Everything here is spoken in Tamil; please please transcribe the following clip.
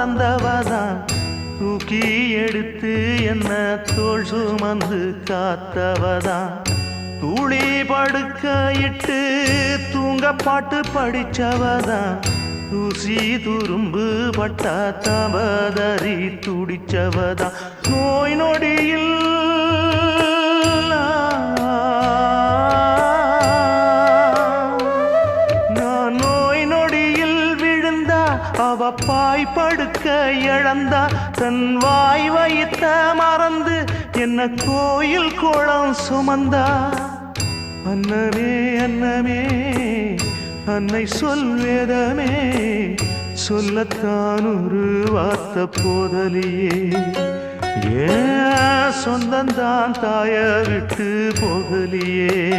மறந்தவதான் தூக்கி எடுத்து என்ன தோள் சுமந்து காத்தவதான் தூளி படுக்கையிட்டு தூங்க பாட்டு படிச்சவதான் தூசி துரும்பு பட்டா தவதறி துடிச்சவதான் நோய் நொடியில் நான் நோய் நொடியில் விழுந்தா அவ பாய் படுக்க இழந்தா தன் வாய் வைத்த மறந்து என்ன கோயில் குளம் சுமந்தா அன்னமே அன்னமே அன்னை சொல் வேதமே சொல்லத்தான் ஒரு வார்த்தை போதலியே ஏன் சொந்தந்தான் தாய விட்டு போகலியே.